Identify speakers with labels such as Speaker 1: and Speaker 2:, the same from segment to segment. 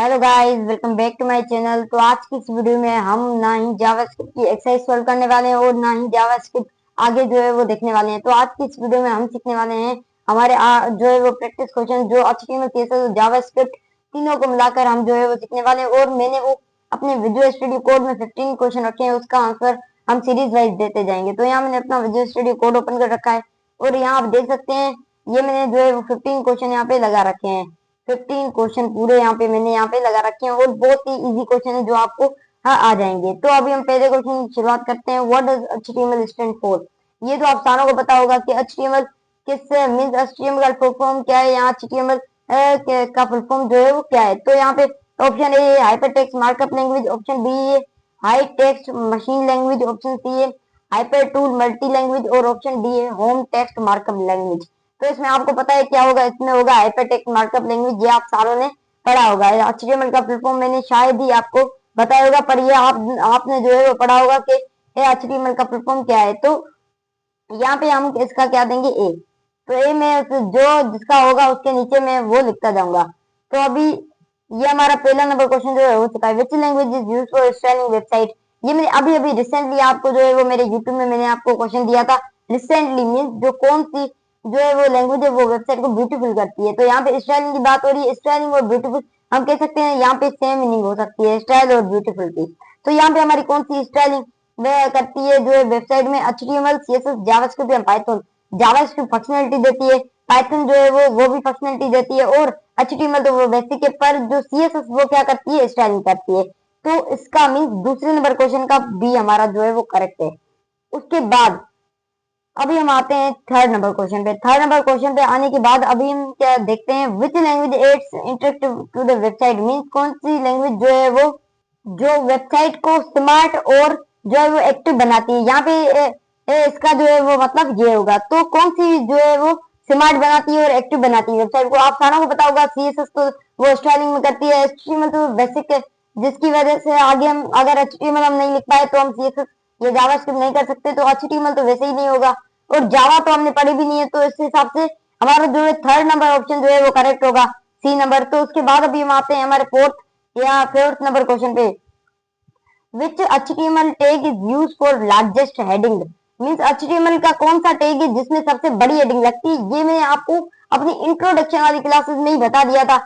Speaker 1: Hello guys, welcome back to my channel. तो आज की इस वीडियो में हम ना ही जावास्क्रिप्ट की एक्सरसाइज सॉल्व करने वाले हैं और ना ही जावास्क्रिप्ट आगे जो है वो देखने वाले हैं। तो आज की इस वीडियो में हम सीखने वाले हैं हमारे जो है वो प्रैक्टिस क्वेश्चन, जो HTML CSS और जावास्क्रिप्ट तीनों को मिलाकर हम जो है वो सीखने वाले हैं। और मैंने वो अपने विजुअल स्टूडियो कोड में 15 क्वेश्चन रखे हैं, उसका आंसर हम सीरीज वाइज देते जाएंगे। तो यहाँ मैंने अपना विजुअल स्टूडियो कोड ओपन कर रखा है और यहाँ आप देख सकते हैं ये मैंने जो है वो 15 क्वेश्चन यहाँ पे लगा रखे हैं। 15 क्वेश्चन पूरे यहाँ पे मैंने यहाँ पे लगा रखे हैं और बहुत ही इजी क्वेश्चन है जो आपको आ जाएंगे। तो अभी हम पहले क्वेश्चन की शुरुआत करते हैं। What does HTML stand for? ये तो आप सारों को पता होगा कि HTML किस मींस HTML का फुल फॉर्म क्या है। यहाँ HTML का फुल फॉर्म जो है वो क्या है। तो यहाँ पे option A hypertext markup language, option B है high text machine language, option C है हाइपर टूल मल्टी लैंग्वेज और ऑप्शन डी है होम टेक्स्ट मार्कअप लैंग्वेज। तो इसमें आपको पता है क्या होगा, इसमें होगा हाइपरटेक्स्ट मार्कअप लैंग्वेज। ये आप सारों ने पढ़ा होगा। HTML का फुल फॉर्म मैंने शायद ही आपको बताया होगा, पर ये आपने जो है वो पढ़ा होगा कि HTML का फुल फॉर्म क्या है। तो यहाँ पे हम इसका क्या देंगे, ए। तो ए में जो जिसका होगा उसके नीचे में वो लिखता जाऊंगा। तो अभी ये हमारा पहला नंबर क्वेश्चन जो है हो चुका है। Which language is used for styling website? ये मैंने अभी अभी रिसेंटली आपको जो है वो मेरे यूट्यूब में मैंने आपको क्वेश्चन दिया था। रिसेंटली मीन्स जो कौन सी जो है वो लैंग्वेज है वो वेबसाइट को ब्यूटीफुल करती है। तो यहाँ पे स्टाइलिंग की बात हो रही है। स्टाइलिंग और ब्यूटीफुल हम कह सकते हैं यहाँ पे सेम मीनिंग हो सकती है, स्टाइल और ब्यूटीफुल की। तो यहाँ पे हमारी कौन सी स्टाइलिंग वह करती है जो है वेबसाइट में? HTML CSS जावास्क्रिप्ट या पाइथन। जावास्क्रिप्ट फंक्शनलिटी देती है, पाइथन जो है वो भी फंक्शनलिटी देती है और HTML तो वो बेसिक है, पर जो CSS वो क्या करती है, स्टाइलिंग करती है। तो इसका मीन दूसरे नंबर क्वेश्चन का बी हमारा जो है वो करेक्ट है। उसके बाद अभी हम आते हैं थर्ड नंबर क्वेश्चन पे। थर्ड नंबर क्वेश्चन पे आने के बाद अभी हम क्या देखते हैं, which language adds interactive to the website? Mean कौन सी लैंग्वेज जो है वो जो वेबसाइट को स्मार्ट और जो है वो एक्टिव बनाती है। यहाँ पे इसका जो है वो मतलब ये होगा। तो कौन सी जो है वो स्मार्ट बनाती है और एक्टिव बनाती है वेबसाइट को? आप सारों को पता होगा CSS तो वो स्टाइलिंग में करती है, HTML तो बेसिक है, जिसकी वजह से आगे हम अगर HTML हम नहीं लिख पाए तो हम CSS ये जावास्क्रिप्ट नहीं कर सकते। तो HTML तो वैसे ही नहीं होगा और जावा तो हमने पढ़ी भी नहीं है। तो इस हिसाब से हमारा जो है थर्ड नंबर ऑप्शन जो है वो करेक्ट होगा, सी नंबर। तो उसके बाद अभी हम आते हैं हमारे फोर्थ या फिफ्थ नंबर क्वेश्चन पे। विच HTML tag is use for largest heading? Means HTML का कौन सा टैग है जिसमें सबसे बड़ी हेडिंग लगती है? ये मैंने आपको अपनी इंट्रोडक्शन वाली क्लासेस में ही बता दिया था।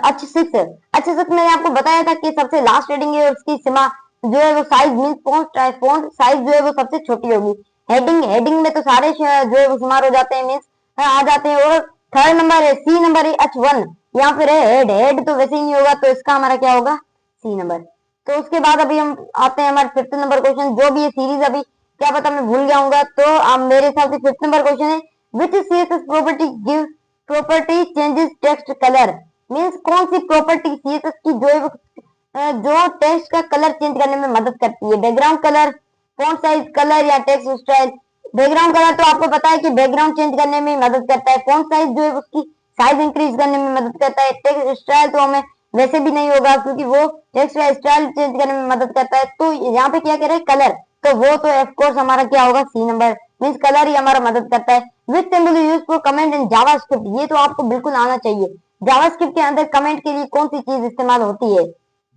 Speaker 1: H6 मैंने आपको बताया था कि सबसे लास्ट हेडिंग है और उसकी सीमा जो है वो साइज मीन फॉन्ट साइज जो है वो सबसे छोटी होगी। हेडिंग हेडिंग में तो सारे जो है वो शुमार हो जाते हैं, मीन्स आ जाते हैं। और थर्ड नंबर है सी नंबर है H1, यहाँ फिर है हेड। हेड तो वैसे ही नहीं होगा, तो इसका हमारा क्या होगा, सी नंबर। तो उसके बाद अभी हम आते हैं हमारे फिफ्थ नंबर क्वेश्चन। जो भी ये सीरीज अभी क्या पता मैं भूल जाऊंगा, तो अब मेरे हिसाब से फिफ्थ नंबर क्वेश्चन है, विच CSS property give property changes text colour? Means कौन सी प्रॉपर्टी CSS की जो है जो टेक्स्ट का कलर चेंज करने में मदद करती है? Background colour, font size colour या टेक्स्ट स्टाइल? बैकग्राउंड कलर तो आपको पता है कि बैकग्राउंड चेंज करने में मदद करता है। फॉन्ट साइज जो है उसकी साइज इंक्रीज करने में मदद करता है। टेक्स्ट स्टाइल तो हमें वैसे भी नहीं होगा क्योंकि वो टेक्स्ट का स्टाइल चेंज करने में मदद करता है। तो यहाँ पे क्या कह रहे हैं, कलर। तो वो तो ऑफ कोर्स हमारा क्या होगा, सी नंबर। मीन्स कलर ही हमारा मदद करता है। विच symbol use for comment in JavaScript? ये तो आपको बिल्कुल आना चाहिए। जावास्क्रिप्ट के अंदर कमेंट के लिए कौन सी चीज इस्तेमाल होती है?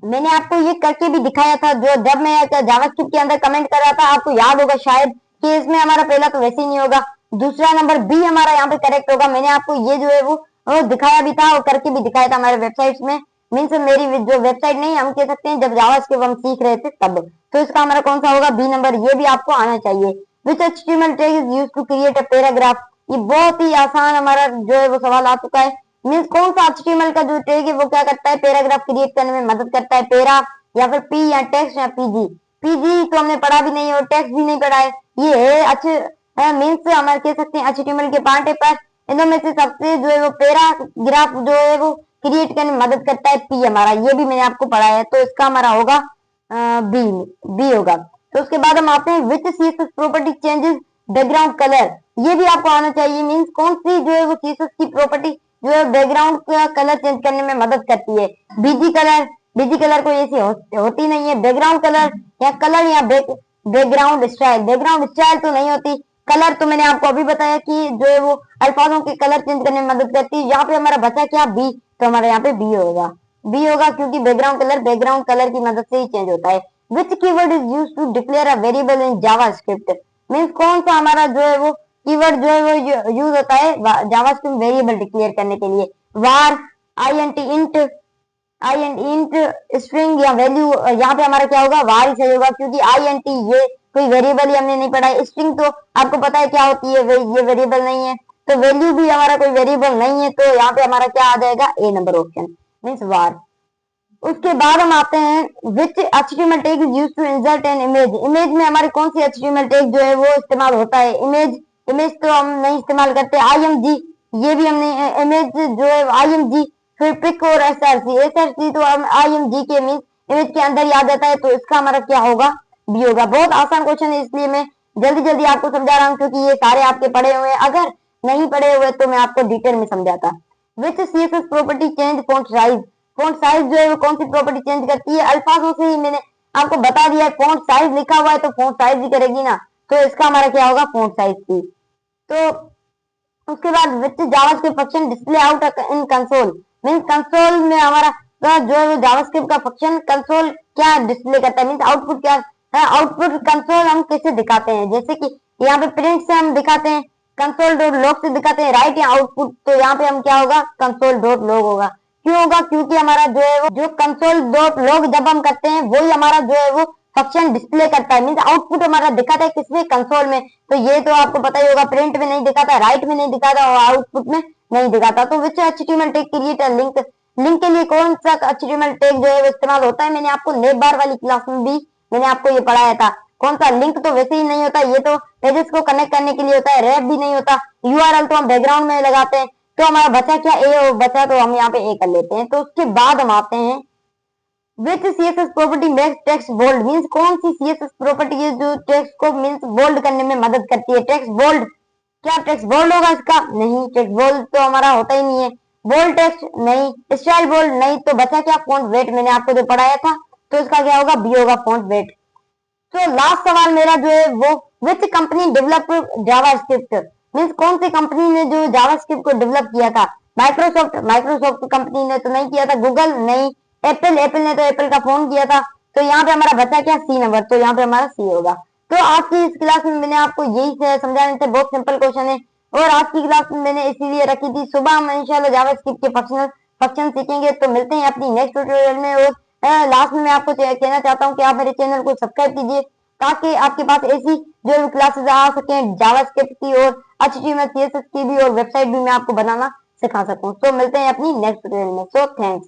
Speaker 1: मैंने आपको ये करके भी दिखाया था, जो जब मैं जावास्क्रिप्ट के अंदर कमेंट कर रहा था, आपको याद होगा शायद कि इसमें हमारा पहला तो वैसे ही नहीं होगा, दूसरा नंबर बी हमारा यहाँ पे करेक्ट होगा। मैंने आपको ये जो है वो दिखाया भी था और करके भी दिखाया था हमारे वेबसाइट में। मीन्स मेरी जो वेबसाइट नहीं, हम कह सकते हैं जब जावास्क्रिप्ट हम सीख रहे थे तब। तो इसका हमारा कौन सा होगा, बी नंबर। ये भी आपको आना चाहिए। Which HTML tag is used to create a paragraph? ये बहुत ही आसान हमारा जो है वो सवाल आ चुका है। मीन्स कौन सा HTML का जो टैग है वो क्या करता है, पैराग्राफ क्रिएट करने में मदद करता है? पैरा या फिर पी या टेक्स्ट या पीजी? पीजी तो हमने पढ़ा भी नहीं और टेक्स्ट भी नहीं पढ़ा है। ये है अच्छे मीन्स हमारे कह सकते हैं HTML के पार्ट है, पर इनमें में से सबसे जो है वो पैराग्राफ जो है वो क्रिएट करने में मदद करता है, पी हमारा। ये भी मैंने आपको पढ़ा है। तो इसका हमारा होगा बी, बी होगा। तो उसके बाद हम आते हैं, विच CSS property changes background colour? ये भी आपको आना चाहिए। मीन्स कौन सी जो है वो CSS की प्रॉपर्टी जो है बैकग्राउंड का कलर चेंज करने में मदद करती है? BG colour? बीजी कलर कोई ऐसी होती नहीं है। बैकग्राउंड कलर या कलर या बैकग्राउंड स्टाइल? बैकग्राउंड स्टाइल तो नहीं होती। कलर तो मैंने आपको अभी बताया कि जो है वो अल्फाजों के कलर चेंज करने में मदद करती है। यहाँ पे हमारा बचा क्या, बी। तो हमारे यहाँ पे बी होगा। बी होगा, क्योंकि बैकग्राउंड कलर की मदद से ही चेंज होता है। Which keyword is use to declare a variable in JavaScript, means कौन सा हमारा जो है वो कीवर्ड जो है वो यूज होता है जावास्क्रिप्ट वेरिएबल डिक्लेयर करने के लिए। वार, इंट, स्ट्रिंग या वैल्यू। यहाँ पे हमारा क्या होगा, वार ही सही होगा, क्योंकि इंट ये कोई वेरिएबल ही हमने नहीं पढ़ा है। स्ट्रिंग तो आपको पता है क्या होती है, ये वेरिएबल नहीं है, तो वैल्यू भी हमारा कोई वेरिएबल नहीं है, तो यहाँ पे हमारा क्या आ जाएगा, A number option means var. उसके बाद हम आते हैं which HTML tag is used to insert an image, image में हमारी कौन सी एचटीएमएल टैग जो है वो इस्तेमाल होता है। इमेज तो हम नहीं इस्तेमाल करते। आईएमजी, ये भी हमने इमेज जो है आईएमजी, फिर पिक और एसआरसी तो हम आईएमजी के मीन इमेज के अंदर ही आ जाता है, तो इसका हमारा क्या होगा, बी होगा। बहुत आसान क्वेश्चन है, इसलिए मैं जल्दी जल्दी आपको समझा रहा हूँ, क्योंकि ये सारे आपके पढ़े हुए हैं। अगर नहीं पढ़े हुए तो मैं आपको डिटेल में समझाता। Which CSS property change font size, font size जो है वो कौन सी प्रॉपर्टी चेंज करती है। अल्फाजों से ही मैंने आपको बता दिया है, फॉन्ट साइज लिखा हुआ है तो फॉन्ट साइज ही करेगी ना, तो इसका हमारा क्या होगा, फॉन्ट साइज की। तो उसके बाद which JavaScript function display out in console, mean console में हमारा जो है वो जावास्क्रिप्ट का फंक्शन कंसोल क्या डिस्प्ले करता है, मीन आउटपुट क्या है। आउटपुट कंसोल हम कैसे दिखाते हैं, जैसे कि यहाँ पे प्रिंट से हम दिखाते हैं, कंसोल डॉट लॉग से दिखाते हैं, राइट या आउटपुट, तो यहाँ पे हम क्या होगा, कंसोल डॉट लॉग होगा। क्यों होगा, क्योंकि हमारा जो है वो जो कंसोल डॉट लॉग जब हम करते हैं वही हमारा जो है वो फंक्शन डिस्प्ले करता है, मीन आउटपुट हमारा दिखाता है किसमें, कंसोल में। तो ये तो आपको पता ही होगा, प्रिंट में नहीं दिखाता, राइट में नहीं दिखाता और आउटपुट में नहीं दिखाता। तो which HTML tag create a link, link के लिए कौन सा एचटीएमएल टैग जो है वो इस्तेमाल होता है। मैंने आपको नेव बार वाली क्लास में भी मैंने आपको ये पढ़ाया था। कौन सा, लिंक तो वैसे ही नहीं होता, ये तो पेजेस को कनेक्ट करने के लिए होता है, रैप भी नहीं होता। यूआरएल तो हम बैकग्राउंड में लगाते हैं, तो हमारा बचा क्या, ए बचा, तो हम यहाँ पे ए कर लेते हैं। तो उसके बाद हम आते हैं which CSS property makes text bold, means कौन सी सीएसएस प्रॉपर्टी है जो टेक्स्ट को मींस बोल्ड करने में मदद करती है। टेक्स्ट बोल्ड, क्या टेक्स्ट बोल्ड होगा इसका, नहीं, टेक्स्ट बोल्ड तो हमारा होता ही नहीं है। बोल्ड टेक्स्ट नहीं, स्टाइल बोल्ड नहीं, तो बचा क्या, फॉन्ट वेट, मैंने आपको जो पढ़ाया था, तो इसका क्या होगा, बी होगा, फॉन्ट वेट। तो लास्ट सवाल मेरा जो है वो which company develop JavaScript, means कौन सी कंपनी ने जो जावास्क्रिप्ट को डेवलप किया था। माइक्रोसॉफ्ट कंपनी ने तो नहीं किया था, गूगल नहीं, एप्पल ने तो एप्पल का फोन किया था। तो यहाँ पे हमारा बचा क्या, सी नंबर, तो यहाँ पे हमारा सी होगा। तो आज की इस क्लास में मैंने आपको यही समझाने थे, बहुत सिंपल क्वेश्चन है, और आज की क्लास में मैंने इसीलिए रखी थी। सुबह हम इंशाल्लाह जावास्क्रिप्ट के फंक्शन सीखेंगे। तो मिलते हैं अपनी नेक्स्ट ट्यूटोरियल में। और लास्ट में मैं आपको कहना चाहता हूँ कि आप मेरे चैनल को सब्सक्राइब कीजिए, ताकि आपके पास ऐसी जो क्लासेस आ सके जावास्क्रिप्ट की और एचटीएमएल सीएसएस की भी, और वेबसाइट भी मैं आपको बनाना सिखा सकूं। तो मिलते हैं अपनी नेक्स्ट ट्यूटोरियल में। So thanks.